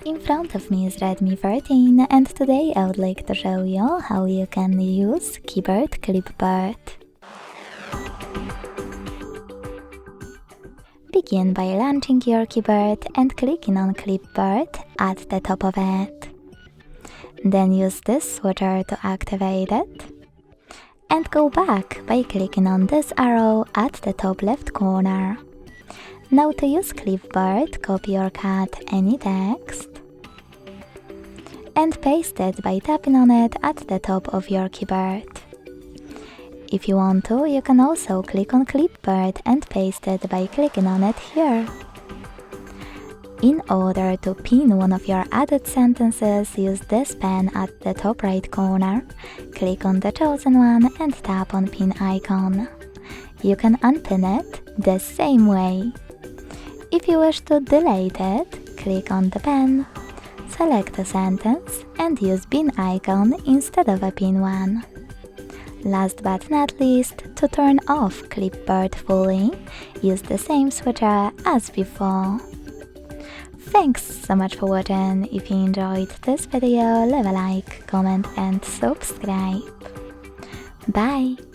In front of me is Redmi 13 and today I would like to show you how you can use keyboard Clipboard. Begin by launching your keyboard and clicking on Clipboard at the top of it. Then use this switcher to activate it. And go back by clicking on this arrow at the top left corner. Now to use Clipboard, copy or cut any text and paste it by tapping on it at the top of your keyboard. If you want to, you can also click on Clipboard and paste it by clicking on it here. In order to pin one of your added sentences, use this pen at the top right corner. Click on the chosen one and tap on pin icon. You can unpin it the same way. If you wish to delete it, click on the pen, select a sentence and use pin icon instead of a pin one. Last but not least, to turn off Clipboard fully, use the same switcher as before. Thanks so much for watching. If you enjoyed this video, leave a like, comment and subscribe. Bye!